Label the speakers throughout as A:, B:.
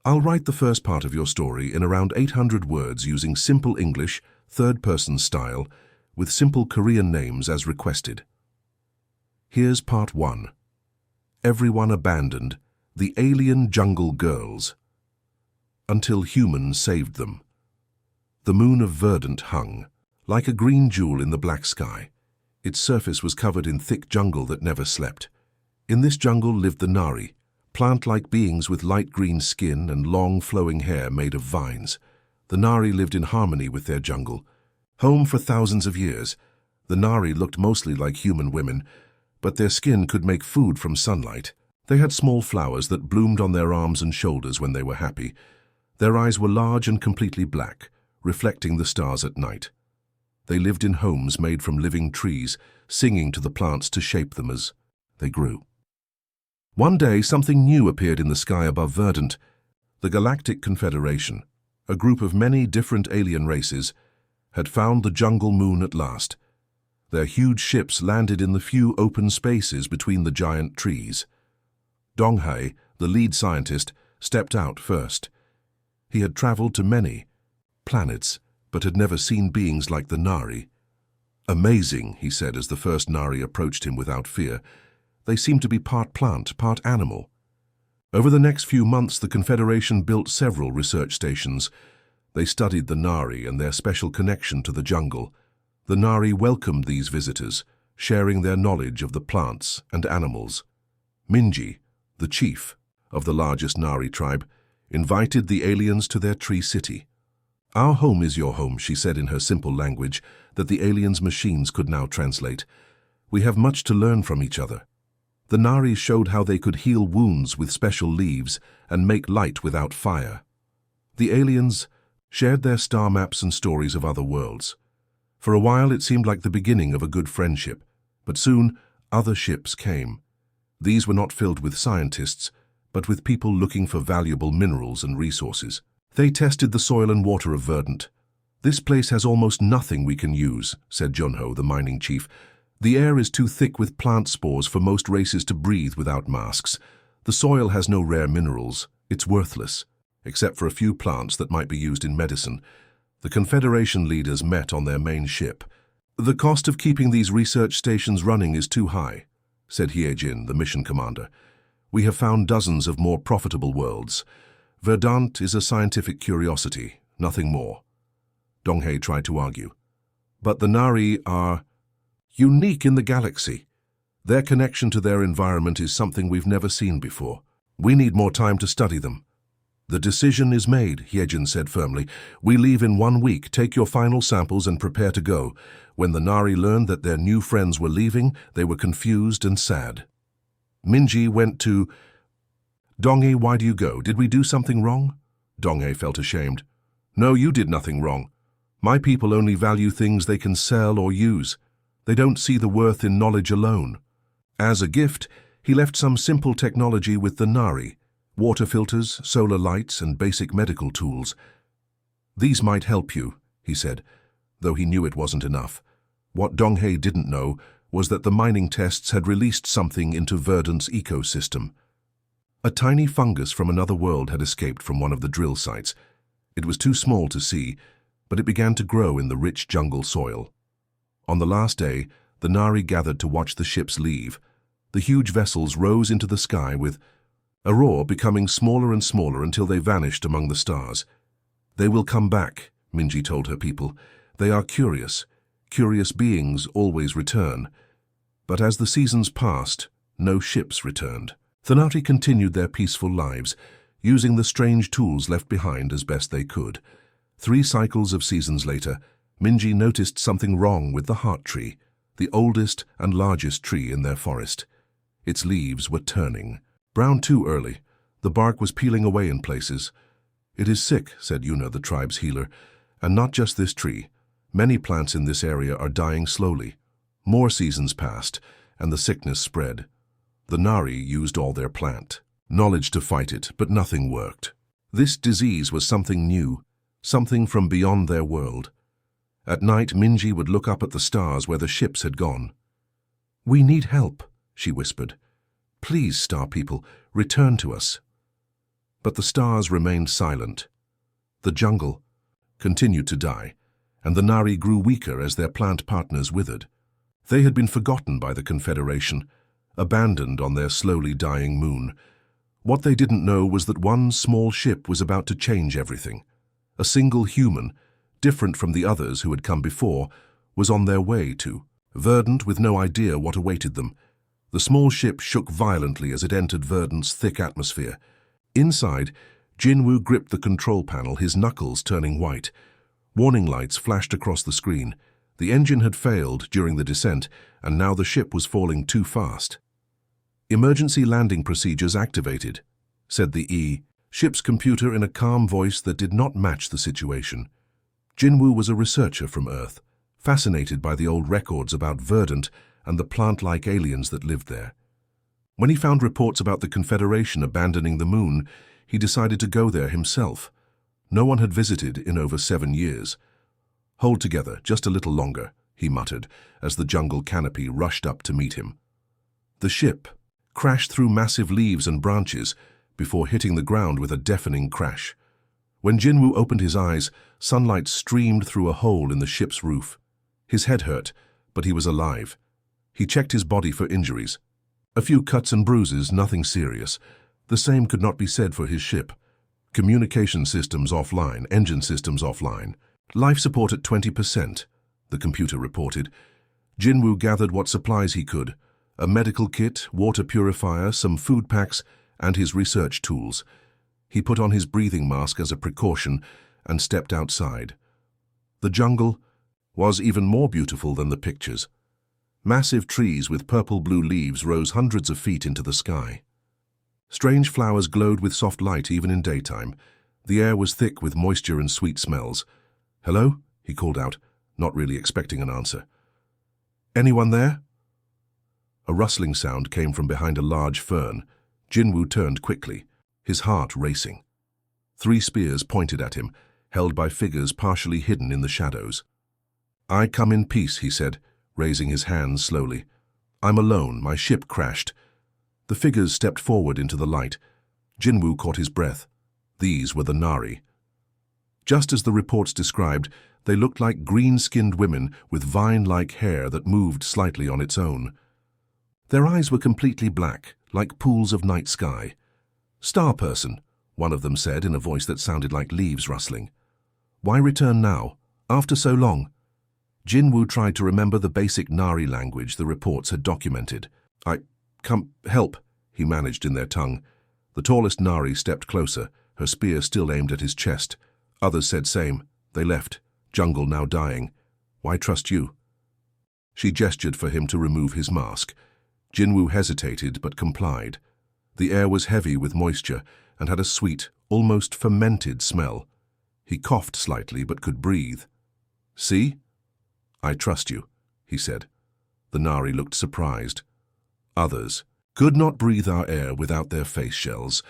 A: I'll write the first part of your story in around 800 words using simple English, third-person style, with simple Korean names as requested. Here's part 1. Everyone abandoned, the alien jungle girls. Until humans saved them. The moon of Verdant hung, like a green jewel in the black sky. Its surface was covered in thick jungle that never slept. In this jungle lived the Nari, plant-like beings with light green skin and long flowing hair made of vines. The Nari lived in harmony with their jungle. Home for thousands of years, the Nari looked mostly like human women, but their skin could make food from sunlight. They had small flowers that bloomed on their arms and shoulders when they were happy. Their eyes were large and completely black, reflecting the stars at night. They lived in homes made from living trees, singing to the plants to shape them as they grew. One day, something new appeared in the sky above Verdant. The Galactic Confederation, a group of many different alien races, had found the jungle moon at last. Their huge ships landed in the few open spaces between the giant trees. Donghae, the lead scientist, stepped out first. He had traveled to many planets, but had never seen beings like the Nari. "Amazing," he said as the first Nari approached him without fear. They seemed to be part plant, part animal. Over the next few months, the Confederation built several research stations. They studied the Nari and their special connection to the jungle. The Nari welcomed these visitors, sharing their knowledge of the plants and animals. Minji, the chief of the largest Nari tribe, invited the aliens to their tree city. "Our home is your home," she said in her simple language that the aliens' machines could now translate. "We have much to learn from each other." The Nari showed how they could heal wounds with special leaves and make light without fire. The aliens shared their star maps and stories of other worlds. For a while it seemed like the beginning of a good friendship, but soon other ships came. These were not filled with scientists, but with people looking for valuable minerals and resources. They tested the soil and water of Verdant. "This place has almost nothing we can use," said Junho, the mining chief. "The air is too thick with plant spores for most races to breathe without masks. The soil has no rare minerals. It's worthless, except for a few plants that might be used in medicine." The Confederation leaders met on their main ship. "The cost of keeping these research stations running is too high," said Hyejin, the mission commander. "We have found dozens of more profitable worlds. Verdant is a scientific curiosity, nothing more." Donghae tried to argue. "But the Nari are unique in the galaxy. Their connection to their environment is something we've never seen before. We need more time to study them." "The decision is made," Hyejin said firmly. "We leave in 1 week. Take your final samples and prepare to go." When the Nari learned that their new friends were leaving, they were confused and sad. Minji went to Donghae. "Why do you go? Did we do something wrong?" Donghae felt ashamed. "No, you did nothing wrong. My people only value things they can sell or use. They don't see the worth in knowledge alone." As a gift, he left some simple technology with the Nari: water filters, solar lights, and basic medical tools. "These might help you," he said, though he knew it wasn't enough. What Donghae didn't know was that the mining tests had released something into Verdant's ecosystem. A tiny fungus from another world had escaped from one of the drill sites. It was too small to see, but it began to grow in the rich jungle soil. On the last day, the Nari gathered to watch the ships leave. The huge vessels rose into the sky with a roar, becoming smaller and smaller until they vanished among the stars. "They will come back," Minji told her people. "They are curious. Curious beings always return." But as the seasons passed, no ships returned. The Nari continued their peaceful lives, using the strange tools left behind as best they could. 3 cycles of seasons later, Minji noticed something wrong with the heart tree, the oldest and largest tree in their forest. Its leaves were turning brown too early. The bark was peeling away in places. "It is sick," said Yuna, the tribe's healer. "And not just this tree. Many plants in this area are dying slowly." More seasons passed, and the sickness spread. The Nari used all their plant knowledge to fight it, but nothing worked. This disease was something new, something from beyond their world. At night, Minji would look up at the stars where the ships had gone. "We need help," she whispered. "Please, star people, return to us." But the stars remained silent. The jungle continued to die, and the Nari grew weaker as their plant partners withered. They had been forgotten by the Confederation, abandoned on their slowly dying moon. What they didn't know was that one small ship was about to change everything. A single human, different from the others who had come before, was on their way to. Verdant, with no idea what awaited them. The small ship shook violently as it entered Verdant's thick atmosphere. Inside, Jinwoo gripped the control panel, his knuckles turning white. Warning lights flashed across the screen. The engine had failed during the descent, and now the ship was falling too fast. "Emergency landing procedures activated," said the ship's computer in a calm voice that did not match the situation. Jinwoo was a researcher from Earth, fascinated by the old records about Verdant and the plant-like aliens that lived there. When he found reports about the Confederation abandoning the moon, he decided to go there himself. No one had visited in over 7 years. "Hold together, just a little longer," he muttered, as the jungle canopy rushed up to meet him. The ship crashed through massive leaves and branches before hitting the ground with a deafening crash. When Jinwoo opened his eyes, sunlight streamed through a hole in the ship's roof. His head hurt, but he was alive. He checked his body for injuries. A few cuts and bruises, nothing serious. The same could not be said for his ship. Communication systems offline, engine systems offline. Life support at 20%, the computer reported. Jinwoo gathered what supplies he could: a medical kit, water purifier, some food packs, and his research tools. He put on his breathing mask as a precaution and stepped outside. The jungle was even more beautiful than the pictures. Massive trees with purple-blue leaves rose hundreds of feet into the sky. Strange flowers glowed with soft light even in daytime. The air was thick with moisture and sweet smells. "Hello?" he called out, not really expecting an answer. "Anyone there?" A rustling sound came from behind a large fern. Jinwoo turned quickly, his heart racing. 3 spears pointed at him, held by figures partially hidden in the shadows. "I come in peace," he said, raising his hands slowly. "I'm alone. My ship crashed." The figures stepped forward into the light. Jinwoo caught his breath. These were the Nari. Just as the reports described, they looked like green-skinned women with vine-like hair that moved slightly on its own. Their eyes were completely black, like pools of night sky. "Star person," one of them said in a voice that sounded like leaves rustling. "Why return now, after so long?" Jinwoo tried to remember the basic Nari language the reports had documented. "I come help," he managed in their tongue. The tallest Nari stepped closer, her spear still aimed at his chest. Others said same. They left, jungle now dying. "Why trust you?" She gestured for him to remove his mask. Jinwoo hesitated but complied. The air was heavy with moisture and had a sweet, almost fermented smell. He coughed slightly but could breathe. "See? I trust you," he said. The Nari looked surprised. Others could not breathe our air without their face shells.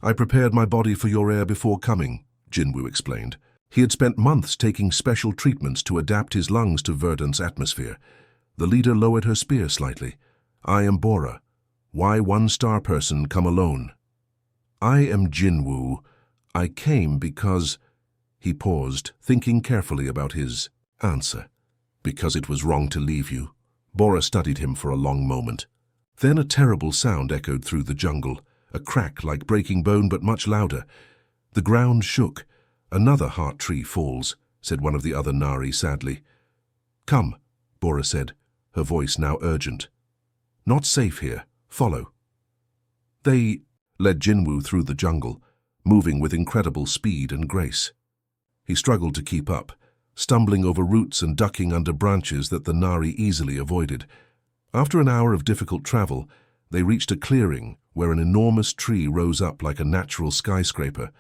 A: "I prepared my body for your air before coming," Jinwoo explained. He had spent months taking special treatments to adapt his lungs to Verdant's atmosphere. The leader lowered her spear slightly. "I am Bora. Why one star person come alone?" "I am Jinwoo. I came because—" He paused, thinking carefully about his answer. "Because it was wrong to leave you." Bora studied him for a long moment. Then a terrible sound echoed through the jungle, a crack like breaking bone but much louder. The ground shook. "Another heart tree falls," said one of the other Nari sadly. "Come," Bora said, her voice now urgent. "Not safe here. Follow." They led Jinwoo through the jungle, moving with incredible speed and grace. He struggled to keep up, stumbling over roots and ducking under branches that the Nari easily avoided. After an hour of difficult travel, they reached a clearing where an enormous tree rose up like a natural skyscraper.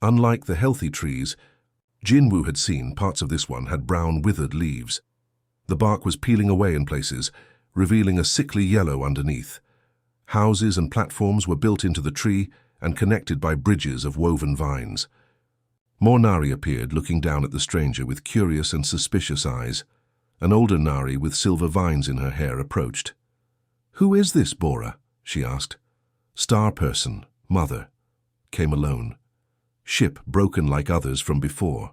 A: Unlike the healthy trees Jinwoo had seen, parts of this one had brown, withered leaves. The bark was peeling away in places, revealing a sickly yellow underneath. Houses and platforms were built into the tree and connected by bridges of woven vines. More Nari appeared, looking down at the stranger with curious and suspicious eyes. An older Nari with silver vines in her hair approached. "Who is this, Bora?" she asked. "Star person, mother." came alone. Ship broken like others from before.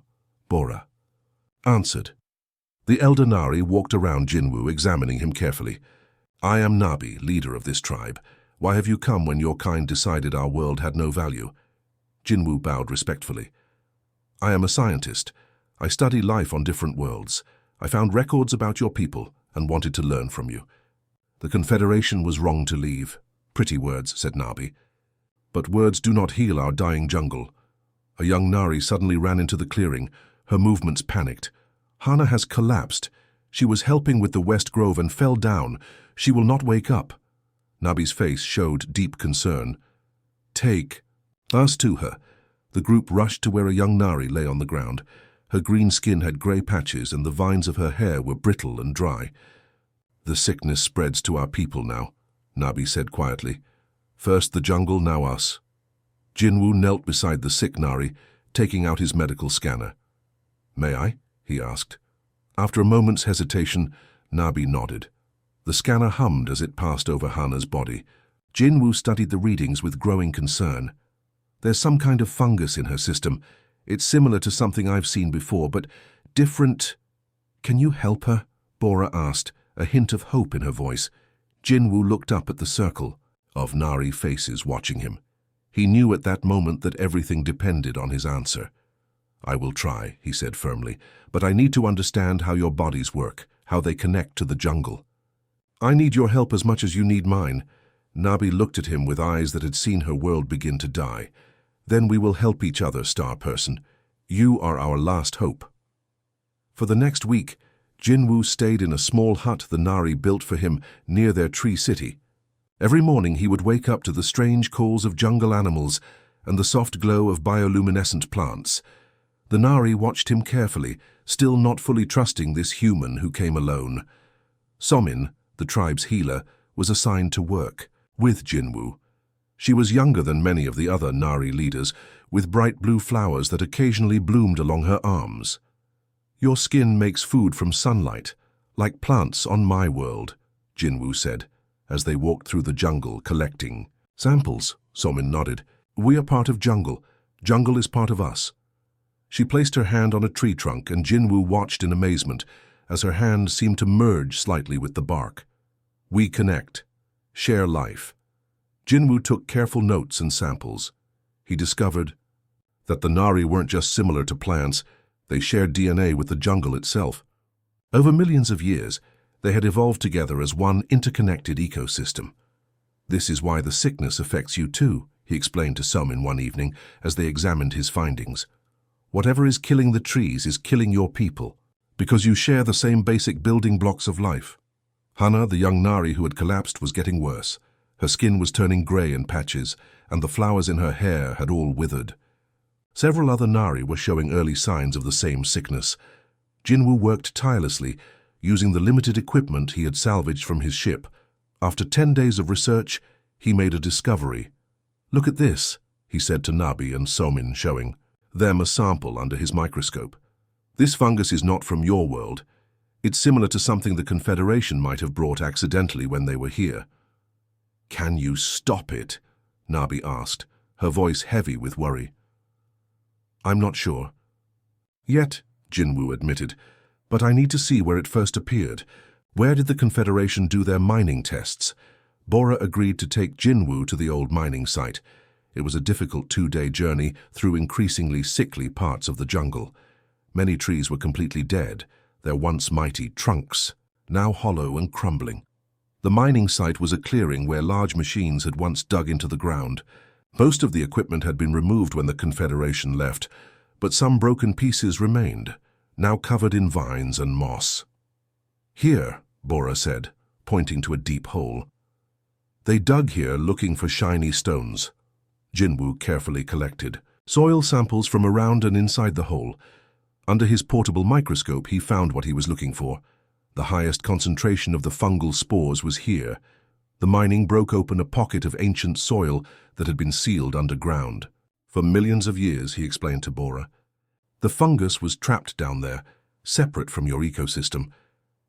A: Bora answered. The elder Nari walked around Jinwu, examining him carefully. I am Nabi, leader of this tribe. Why have you come when your kind decided our world had no value? Jinwu bowed respectfully. I am a scientist. I study life on different worlds. I found records about your people and wanted to learn from you. The Confederation was wrong to leave. Pretty words, said Nabi. But words do not heal our dying jungle. A young Nari suddenly ran into the clearing. Her movements panicked. Hana has collapsed. She was helping with the West Grove and fell down. She will not wake up. Nabi's face showed deep concern. Take us to her. The group rushed to where a young Nari lay on the ground. Her green skin had grey patches and the vines of her hair were brittle and dry. The sickness spreads to our people now, Nabi said quietly. First the jungle, now us. Jinwu knelt beside the sick Nari, taking out his medical scanner. May I? He asked. After a moment's hesitation, Nabi nodded. The scanner hummed as it passed over Hana's body. Jinwu studied the readings with growing concern. There's some kind of fungus in her system. It's similar to something I've seen before, but different. Can you help her? Bora asked, a hint of hope in her voice. Jinwu looked up at the circle of Nari faces watching him. He knew at that moment that everything depended on his answer. I will try, he said firmly, but I need to understand how your bodies work, how they connect to the jungle. I need your help as much as you need mine. Nabi looked at him with eyes that had seen her world begin to die. Then we will help each other, Star Person. You are our last hope. For the next week, Jinwu stayed in a small hut the Nari built for him near their tree city. Every morning he would wake up to the strange calls of jungle animals and the soft glow of bioluminescent plants. The Nari watched him carefully, still not fully trusting this human who came alone. Somin, the tribe's healer, was assigned to work with Jinwu. She was younger than many of the other Nari leaders, with bright blue flowers that occasionally bloomed along her arms. Your skin makes food from sunlight, like plants on my world, Jinwu said, as they walked through the jungle collecting samples. Somin nodded. We are part of jungle. Jungle is part of us. She placed her hand on a tree trunk and Jinwu watched in amazement as her hand seemed to merge slightly with the bark. We connect. Share life. Jinwu took careful notes and samples. He discovered that the Nari weren't just similar to plants, they shared DNA with the jungle itself. Over millions of years, they had evolved together as one interconnected ecosystem. This is why the sickness affects you too, he explained to Somin one evening as they examined his findings. Whatever is killing the trees is killing your people, because you share the same basic building blocks of life. Hana, the young Nari who had collapsed, was getting worse. Her skin was turning grey in patches, and the flowers in her hair had all withered. Several other Nari were showing early signs of the same sickness. Jinwu worked tirelessly, using the limited equipment he had salvaged from his ship. After 10 days of research, he made a discovery. Look at this, he said to Nabi and Somin, showing them a sample under his microscope. This fungus is not from your world. It's similar to something the Confederation might have brought accidentally when they were here. Can you stop it? Nabi asked, her voice heavy with worry. I'm not sure. Yet, Jinwu admitted, but I need to see where it first appeared. Where did the Confederation do their mining tests? Bora agreed to take Jinwu to the old mining site. It was a difficult 2-day journey through increasingly sickly parts of the jungle. Many trees were completely dead, their once mighty trunks, now hollow and crumbling. The mining site was a clearing where large machines had once dug into the ground. Most of the equipment had been removed when the Confederation left, but some broken pieces remained, now covered in vines and moss. Here, Bora said, pointing to a deep hole. They dug here looking for shiny stones. Jinwu carefully collected soil samples from around and inside the hole. Under his portable microscope, he found what he was looking for. The highest concentration of the fungal spores was here. The mining broke open a pocket of ancient soil that had been sealed underground. For millions of years, he explained to Bora. The fungus was trapped down there, separate from your ecosystem.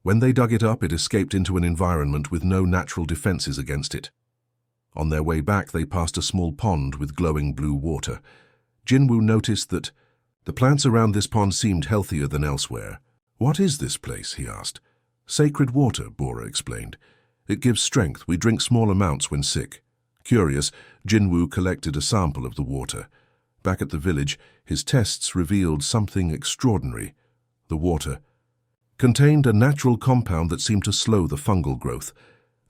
A: When they dug it up, it escaped into an environment with no natural defenses against it. On their way back, they passed a small pond with glowing blue water. Jinwoo noticed that the plants around this pond seemed healthier than elsewhere. "What is this place?" he asked. "Sacred water," Bora explained. "It gives strength. We drink small amounts when sick." Curious, Jinwoo collected a sample of the water. Back at the village, his tests revealed something extraordinary. The water contained a natural compound that seemed to slow the fungal growth.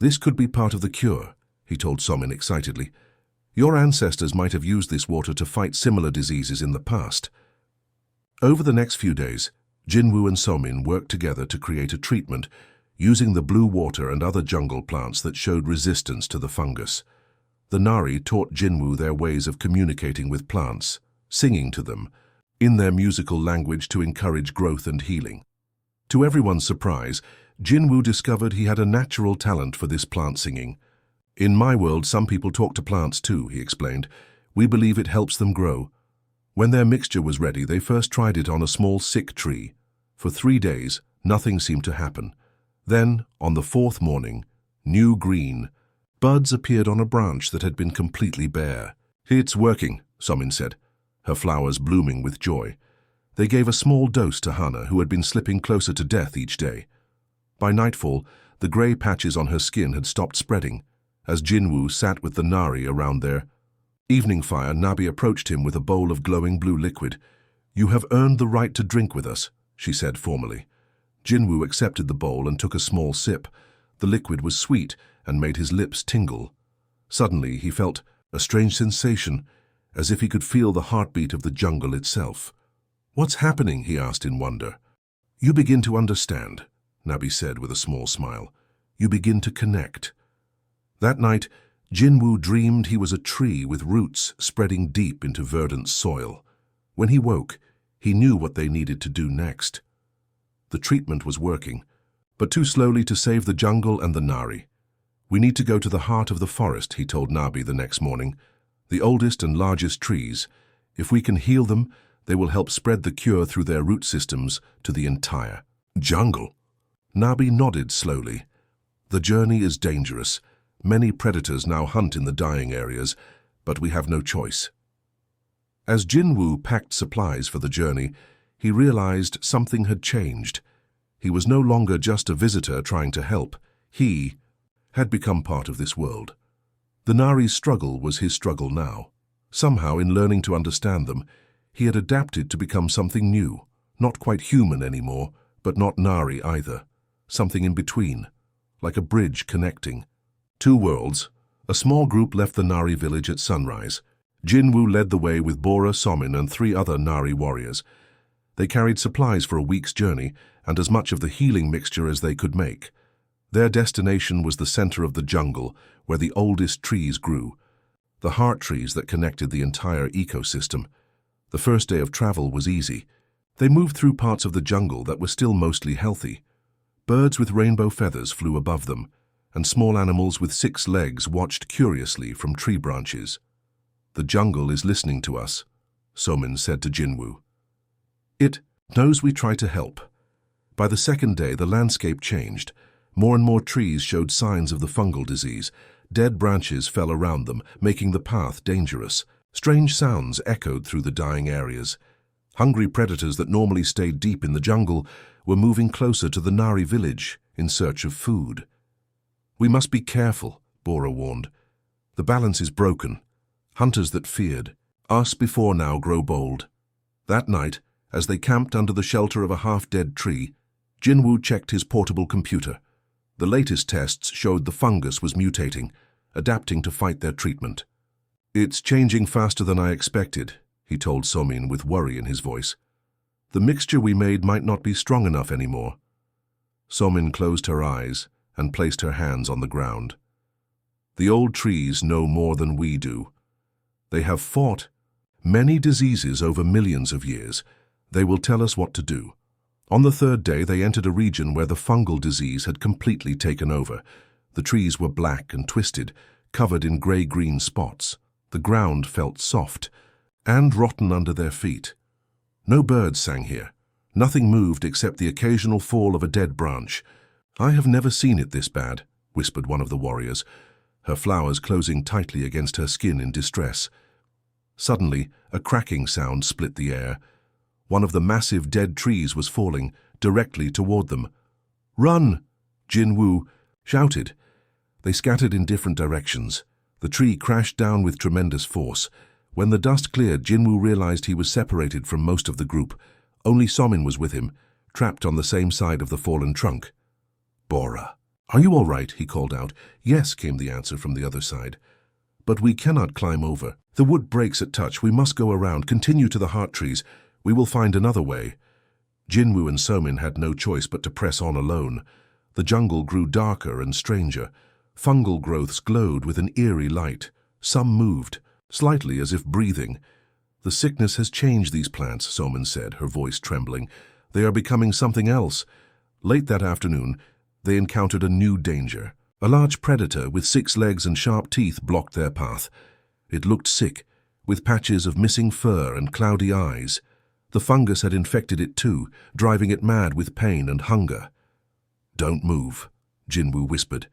A: "This could be part of the cure," he told Somin excitedly. "Your ancestors might have used this water to fight similar diseases in the past." Over the next few days, Jinwoo and Somin worked together to create a treatment using the blue water and other jungle plants that showed resistance to the fungus. The Nari taught Jinwoo their ways of communicating with plants, singing to them in their musical language to encourage growth and healing. To everyone's surprise, Jinwoo discovered he had a natural talent for this plant singing. "In my world, some people talk to plants too," he explained. "We believe it helps them grow." When their mixture was ready, they first tried it on a small sick tree. For 3 days, nothing seemed to happen. Then, on the 4th morning, new green buds appeared on a branch that had been completely bare. "It's working," Somin said, her flowers blooming with joy. They gave a small dose to Hana, who had been slipping closer to death each day. By nightfall, the grey patches on her skin had stopped spreading. As Jinwoo sat with the Nari around their evening fire, Nabi approached him with a bowl of glowing blue liquid. "You have earned the right to drink with us," she said formally. Jinwoo accepted the bowl and took a small sip. The liquid was sweet and made his lips tingle. Suddenly, he felt a strange sensation, as if he could feel the heartbeat of the jungle itself. "What's happening?" he asked in wonder. "You begin to understand," Nabi said with a small smile. "You begin to connect." That night, Jinwoo dreamed he was a tree with roots spreading deep into verdant soil. When he woke, he knew what they needed to do next. The treatment was working, but too slowly to save the jungle and the Nari. "We need to go to the heart of the forest," he told Nabi the next morning. "The oldest and largest trees. If we can heal them, they will help spread the cure through their root systems to the entire jungle." Nabi nodded slowly. "The journey is dangerous. Many predators now hunt in the dying areas, but we have no choice." As Jinwoo packed supplies for the journey, he realized something had changed. He was no longer just a visitor trying to help. He had become part of this world. The Nari's struggle was his struggle now. Somehow, in learning to understand them, he had adapted to become something new, not quite human anymore, but not Nari either. Something in between, like a bridge connecting 2 worlds. A small group left the Nari village at sunrise. Jinwoo led the way with Bora, Somin, and 3 other Nari warriors. They carried supplies for a week's journey and as much of the healing mixture as they could make. Their destination was the center of the jungle, where the oldest trees grew, the heart trees that connected the entire ecosystem. The first day of travel was easy. They moved through parts of the jungle that were still mostly healthy. Birds with rainbow feathers flew above them, and small animals with 6 legs watched curiously from tree branches. "The jungle is listening to us," Somin said to Jinwoo. "It knows we try to help." By the 2nd day, the landscape changed. More and more trees showed signs of the fungal disease. Dead branches fell around them, making the path dangerous. Strange sounds echoed through the dying areas. Hungry predators that normally stayed deep in the jungle were moving closer to the Nari village in search of food. "We must be careful," Bora warned. "The balance is broken. Hunters that feared us before now grow bold." That night, as they camped under the shelter of a half-dead tree, Jinwoo checked his portable computer. The latest tests showed the fungus was mutating, adapting to fight their treatment. "It's changing faster than I expected," he told Somin with worry in his voice. "The mixture we made might not be strong enough anymore." Somin closed her eyes and placed her hands on the ground. "The old trees know more than we do. They have fought many diseases over millions of years. They will tell us what to do." On the 3rd day, they entered a region where the fungal disease had completely taken over. The trees were black and twisted, covered in grey-green spots. The ground felt soft and rotten under their feet. No birds sang here. Nothing moved except the occasional fall of a dead branch. "I have never seen it this bad," whispered one of the warriors. her flowers closing tightly against her skin in distress. Suddenly, a cracking sound split the air. One of the massive dead trees was falling directly toward them. "Run!" Jinwoo shouted. They scattered in different directions. The tree crashed down with tremendous force. When the dust cleared, Jinwoo realized he was separated from most of the group. Only Somin was with him, trapped on the same side of the fallen trunk. "Bora, are you all right?" he called out. "Yes," came the answer from the other side. "But we cannot climb over. The wood breaks at touch. We must go around, continue to the heart trees. We will find another way." Jinwoo and Somin had no choice but to press on alone. The jungle grew darker and stranger. Fungal growths glowed with an eerie light. Some moved, slightly as if breathing. "The sickness has changed these plants," Somin said, her voice trembling. "They are becoming something else." Late that afternoon, they encountered a new danger. A large predator with 6 legs and sharp teeth blocked their path. It looked sick, with patches of missing fur and cloudy eyes. The fungus had infected it too, driving it mad with pain and hunger. "Don't move," Jinwoo whispered.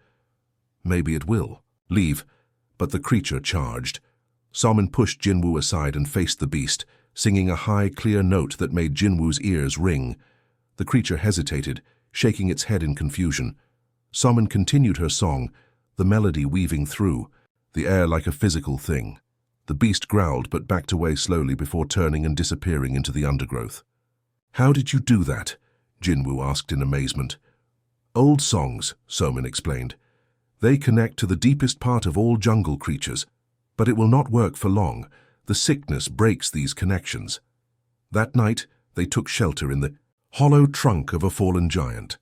A: "Maybe it will. Leave." But the creature charged. Somin pushed Jinwoo aside and faced the beast, singing a high, clear note that made Jinwoo's ears ring. The creature hesitated, shaking its head in confusion. Somin continued her song, the melody weaving through, the air like a physical thing. The beast growled but backed away slowly before turning and disappearing into the undergrowth. "How did you do that?" Jinwoo asked in amazement. "Old songs," Somin explained. "They connect to the deepest part of all jungle creatures, but it will not work for long. The sickness breaks these connections." That night, they took shelter in the hollow trunk of a fallen giant.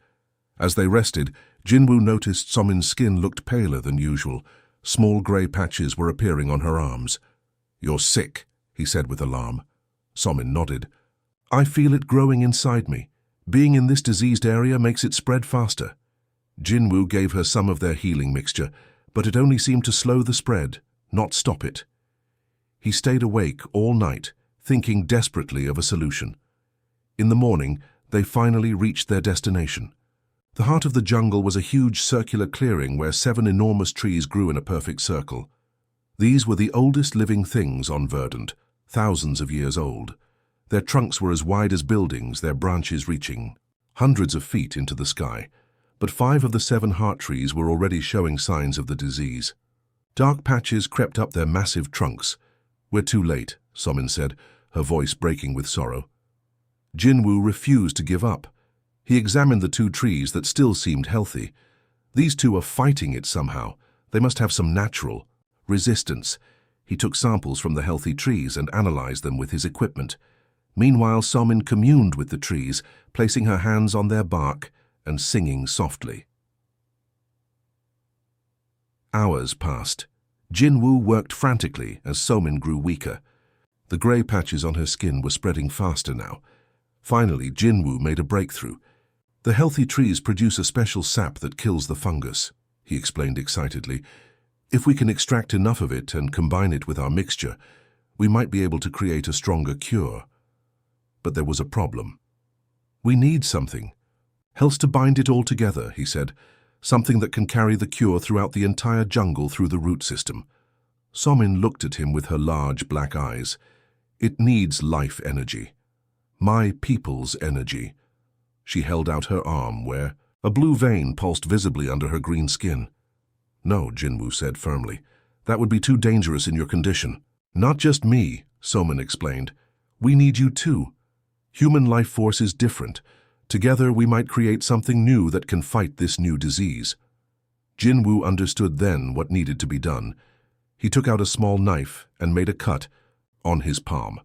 A: As they rested, Jinwoo noticed Somin's skin looked paler than usual. Small grey patches were appearing on her arms. "You're sick," he said with alarm. Somin nodded. "I feel it growing inside me. Being in this diseased area makes it spread faster." Jinwoo gave her some of their healing mixture, but it only seemed to slow the spread, not stop it. He stayed awake all night, thinking desperately of a solution. In the morning, they finally reached their destination. The heart of the jungle was a huge circular clearing where 7 enormous trees grew in a perfect circle. These were the oldest living things on Verdant, thousands of years old. Their trunks were as wide as buildings, their branches reaching hundreds of feet into the sky. But 5 of the 7 heart trees were already showing signs of the disease. Dark patches crept up their massive trunks. "We're too late," Somin said, her voice breaking with sorrow. Jinwoo refused to give up. He examined the 2 trees that still seemed healthy. These 2 are fighting it somehow. They must have some natural resistance. He took samples from the healthy trees and analyzed them with his equipment. Meanwhile, Somin communed with the trees, placing her hands on their bark and singing softly. Hours passed. Jinwoo worked frantically as Somin grew weaker. The grey patches on her skin were spreading faster now. Finally, Jinwoo made a breakthrough. "The healthy trees produce a special sap that kills the fungus," he explained excitedly. "If we can extract enough of it and combine it with our mixture, we might be able to create a stronger cure." But there was a problem. "We need something else to bind it all together," he said. "Something that can carry the cure throughout the entire jungle through the root system." Somin looked at him with her large black eyes. "It needs life energy. My people's energy." She held out her arm where a blue vein pulsed visibly under her green skin. "No," Jinwoo said firmly. "That would be too dangerous in your condition." "Not just me," Somin explained. "We need you too. Human life force is different. Together we might create something new that can fight this new disease." Jinwoo understood then what needed to be done. He took out a small knife and made a cut on his palm.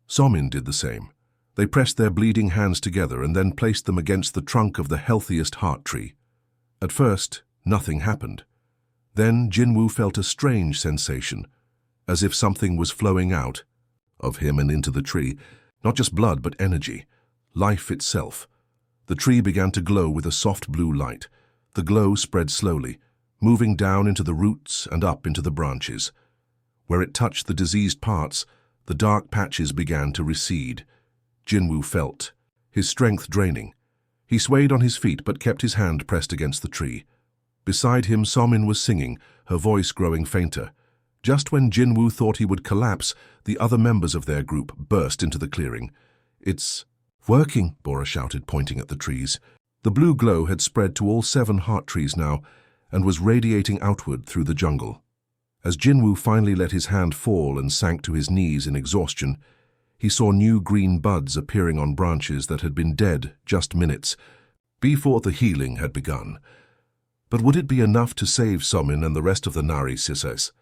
A: Somin did the same. They pressed their bleeding hands together and then placed them against the trunk of the healthiest heart tree. At first, nothing happened. Then Jinwoo felt a strange sensation, as if something was flowing out of him and into the tree. Not just blood, but energy, life itself. The tree began to glow with a soft blue light. The glow spread slowly, moving down into the roots and up into the branches. Where it touched the diseased parts, the dark patches began to recede. Jinwoo felt his strength draining. He swayed on his feet but kept his hand pressed against the tree. Beside him, Somin was singing, her voice growing fainter. Just when Jinwoo thought he would collapse, the other members of their group burst into the clearing. "It's working," Bora shouted, pointing at the trees. The blue glow had spread to all 7 heart trees now and was radiating outward through the jungle. As Jinwoo finally let his hand fall and sank to his knees in exhaustion, he saw new green buds appearing on branches that had been dead just minutes before the healing had begun. But would it be enough to save Somin and the rest of the Nari Sisters?